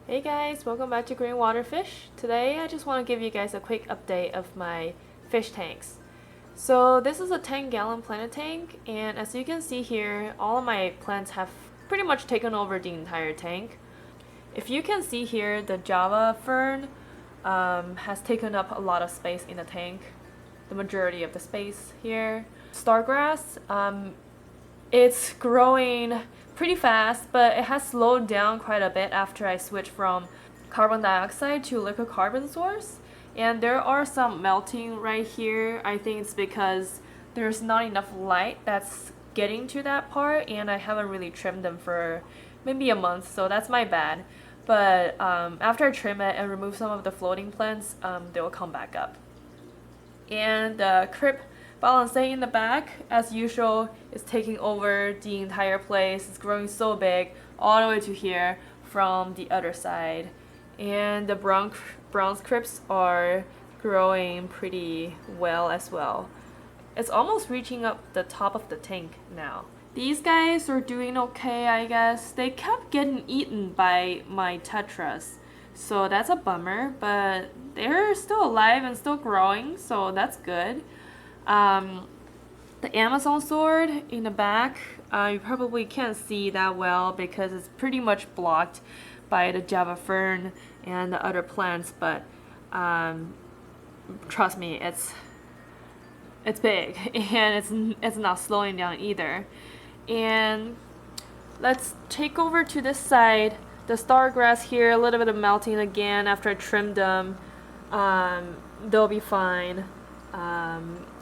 Hey guys, welcome back to Green Water Fish. Today I just want to give you guys a quick update of my fish tanks. So this is a 10-gallon plant tank, and as you can see here, all of my plants have pretty much taken over the entire tank. If you can see here, the Java fern has taken up a lot of space in the tank, the majority of the space here. Stargrass, it's growing pretty fast, but it has slowed down quite a bit after I switched from carbon dioxide to liquid carbon source. And there are some melting right here. I think it's because there's not enough light that's getting to that part, and I haven't really trimmed them for maybe a month, so that's my bad. But after I trim it and remove some of the floating plants, they will come back up. And the crib balancing in the back, as usual, is taking over the entire place. It's growing so big all the way to here from the other side. And the bronze cribs are growing pretty well as well. It's almost reaching up the top of the tank now. These guys are doing okay, I guess. They kept getting eaten by my tetras, so that's a bummer, but they're still alive and still growing, so that's good. The Amazon sword in the back, you probably can't see that well because it's pretty much blocked by the Java fern and the other plants, but trust me, it's big and it's not slowing down either. And let's take over to this side. The stargrass here, a little bit of melting again after I trimmed them. They'll be fine.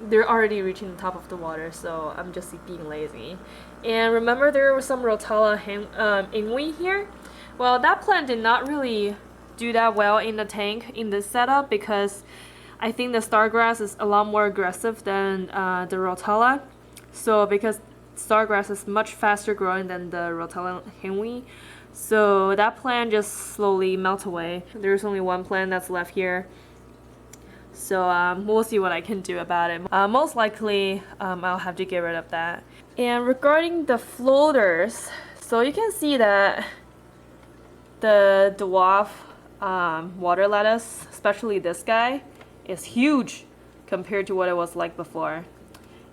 They're already reaching the top of the water, so I'm just being lazy. And remember, there was some Rotala Ingui here? Well, that plant did not really do that well in the tank in this setup because I think the stargrass is a lot more aggressive than the Rotala. So because stargrass is much faster growing than the Rotala Ingui, so that plant just slowly melts away. There's only one plant that's left here. So we'll see what I can do about it. Most likely, I'll have to get rid of that. And regarding the floaters, so you can see that the dwarf water lettuce, especially this guy, is huge compared to what it was like before.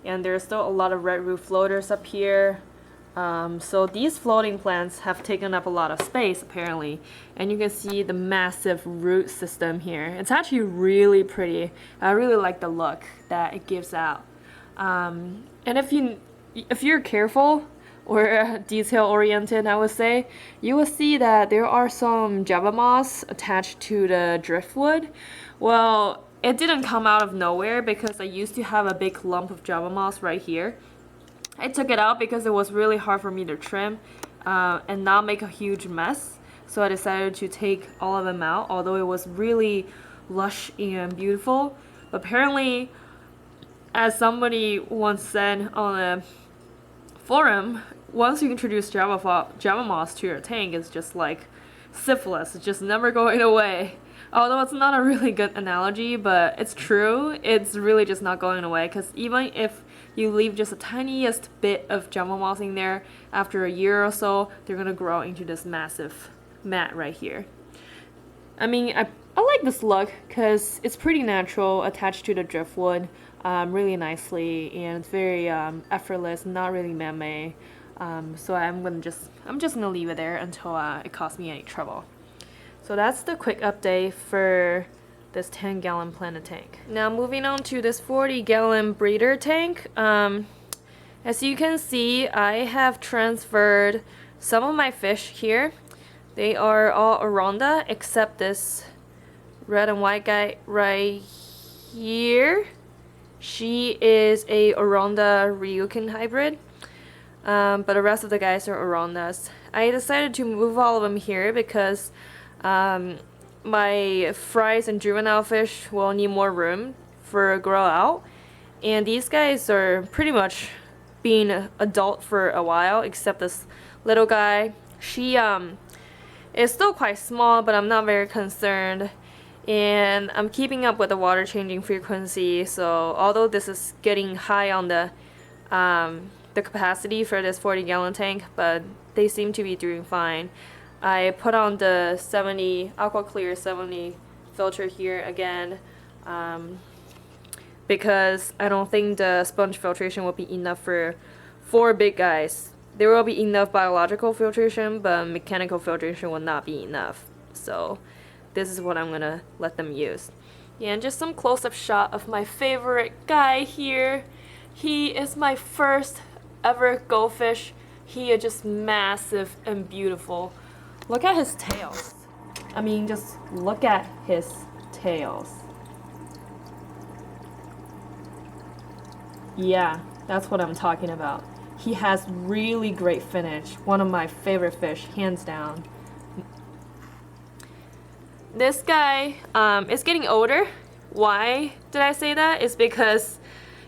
And there's still a lot of red root floaters up here. So these floating plants have taken up a lot of space apparently, and you can see the massive root system here. It's actually really pretty. I really like the look that it gives out. And if you're careful or detail oriented, I would say, you will see that there are some Java moss attached to the driftwood. Well, it didn't come out of nowhere because I used to have a big lump of Java moss right here. I took it out because it was really hard for me to trim and not make a huge mess. So I decided to take all of them out, although it was really lush and beautiful. Apparently, as somebody once said on a forum, once you introduce Java moss to your tank, it's just like syphilis. It's just never going away. Although it's not a really good analogy, but it's true. It's really just not going away because even if you leave just the tiniest bit of Java moss in there, after a year or so, they're gonna grow into this massive mat right here. I mean, I like this look because it's pretty natural, attached to the driftwood really nicely, and it's very effortless, not really man-made. So I'm just gonna leave it there until it costs me any trouble. So that's the quick update for this 10-gallon plant tank. Now moving on to this 40-gallon breeder tank. As you can see, I have transferred some of my fish here. They are all Oranda except this red and white guy right here. She is a Oranda Ryukin hybrid. But the rest of the guys are Orandas. I decided to move all of them here because my fries and juvenile fish will need more room for a grow out, and these guys are pretty much being adult for a while, except this little guy. She is still quite small, but I'm not very concerned, and I'm keeping up with the water changing frequency. So although this is getting high on the capacity for this 40-gallon tank, but they seem to be doing fine. I put on the 70 Aqua Clear 70 filter here again, because I don't think the sponge filtration will be enough for 4 big guys. There will be enough biological filtration, but mechanical filtration will not be enough. So this is what I'm gonna let them use. Yeah, and just some close-up shot of my favorite guy here. He is my first ever goldfish. He is just massive and beautiful. Look at his tails. I mean, just look at his tails. Yeah, that's what I'm talking about. He has really great finish. One of my favorite fish, hands down. This guy is getting older. Why did I say that? It's because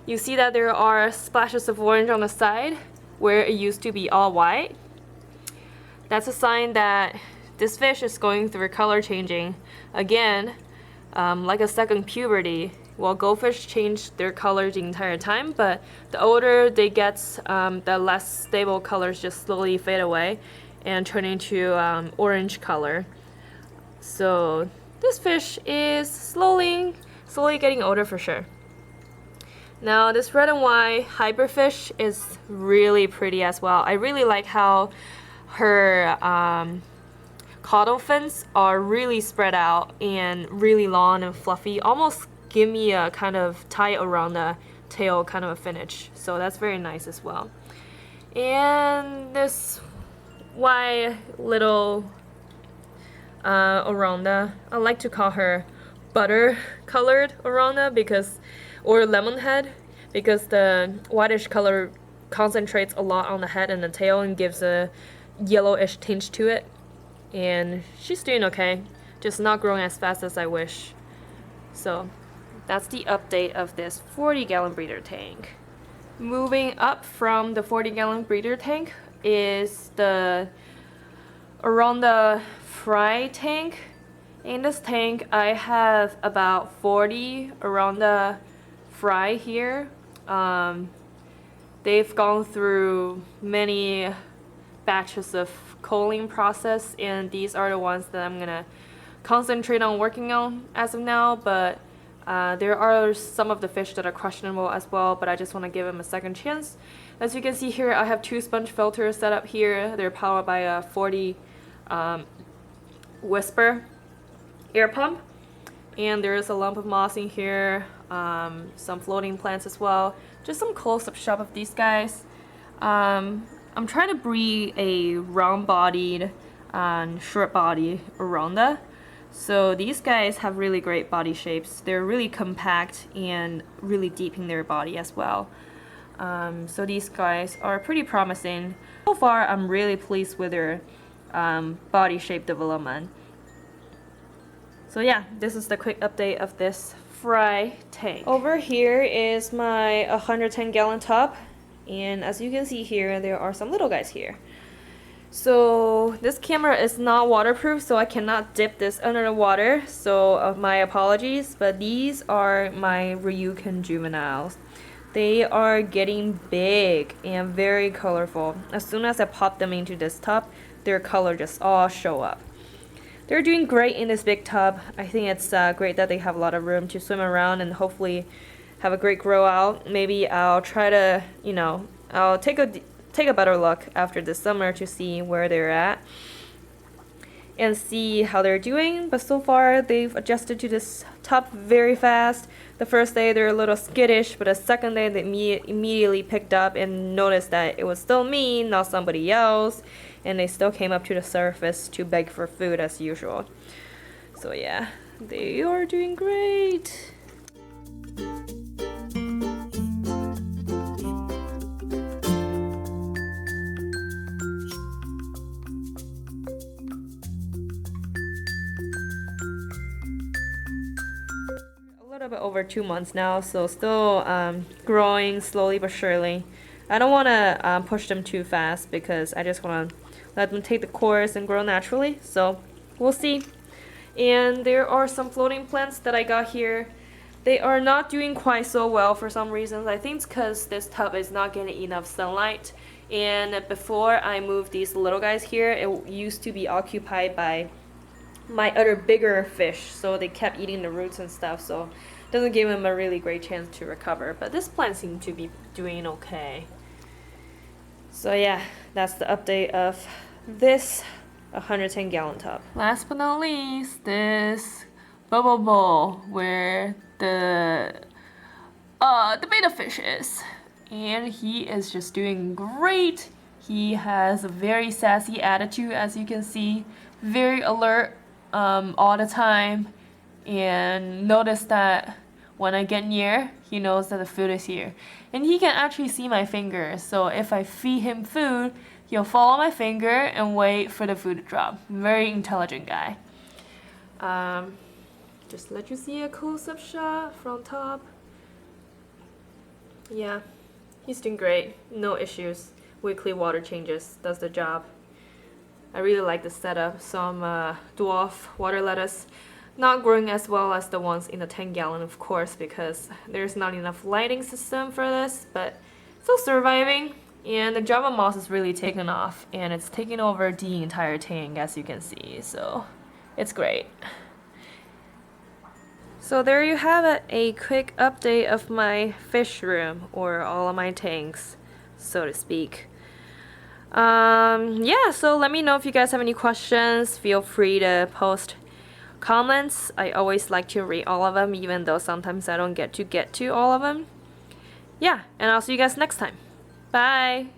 you see that there are splashes of orange on the side where it used to be all white. That's a sign that this fish is going through color changing again, like a second puberty. Well, goldfish change their color the entire time, but the older they get, the less stable colors just slowly fade away and turn into orange color. So this fish is slowly getting older for sure. Now this red and white hybrid fish is really pretty as well. I really like how her caudal fins are really spread out and really long and fluffy, almost give me a kind of tie around the tail kind of a finish. So that's very nice as well. And this white little Oranda, I like to call her butter colored Oranda because, or lemon head, because the whitish color concentrates a lot on the head and the tail and gives a yellowish tinge to it. And she's doing okay, just not growing as fast as I wish. So that's the update of this 40-gallon breeder tank. Moving up from the 40-gallon breeder tank is the Oranda fry tank. In this tank, I have about 40 Oranda fry here. They've gone through many batches of culling process, and these are the ones that I'm gonna concentrate on working on as of now, but there are some of the fish that are questionable as well, but I just want to give them a second chance. As you can see here, I have 2 sponge filters set up here. They're powered by a 40 Whisper air pump, and there is a lump of moss in here, some floating plants as well. Just some close-up shot of these guys. I'm trying to breed a round-bodied and short-bodied Oranda. So these guys have really great body shapes. They're really compact and really deep in their body as well. So these guys are pretty promising. So far, I'm really pleased with their body shape development. So yeah, this is the quick update of this fry tank. Over here is my 110-gallon tub, and as you can see here, there are some little guys here. So this camera is not waterproof, so I cannot dip this under the water, so my apologies, but these are my Ryukin juveniles. They are getting big and very colorful. As soon as I pop them into this tub, their color just all show up. They're doing great in this big tub. I think it's great that they have a lot of room to swim around and hopefully have a great grow out. Maybe I'll try to, I'll take a better look after this summer to see where they're at and see how they're doing. But so far they've adjusted to this tub very fast. The first day they're a little skittish, but the second day they immediately picked up and noticed that it was still me, not somebody else, and they still came up to the surface to beg for food as usual. So yeah, they are doing great. A little bit over 2 months now, so still growing slowly but surely. I don't want to push them too fast because I just want to let them take the course and grow naturally, so we'll see. And there are some floating plants that I got here. They are not doing quite so well for some reasons. I think it's because this tub is not getting enough sunlight, And before I moved these little guys here, it used to be occupied by my other bigger fish, so they kept eating the roots and stuff, so it doesn't give them a really great chance to recover. But this plant seemed to be doing okay. So yeah, that's the update of this 110-gallon tub. Last but not least, this bubble bowl where the betta fish is. And he is just doing great. He has a very sassy attitude, as you can see, very alert all the time. And notice that when I get near, he knows that the food is here. And he can actually see my fingers, so if I feed him food, he'll follow my finger and wait for the food to drop. Very intelligent guy. Just let you see a close-up shot from top. Yeah, he's doing great. No issues. Weekly water changes does the job. I really like the setup. Some dwarf water lettuce. Not growing as well as the ones in the 10-gallon, of course, because there's not enough lighting system for this, but still surviving. And the Java moss is really taken off, and it's taking over the entire tank, as you can see, so it's great. So there you have it, a quick update of my fish room, or all of my tanks, so to speak. Yeah, so let me know if you guys have any questions. Feel free to post comments. I always like to read all of them, even though sometimes I don't get to all of them. Yeah, and I'll see you guys next time. Bye!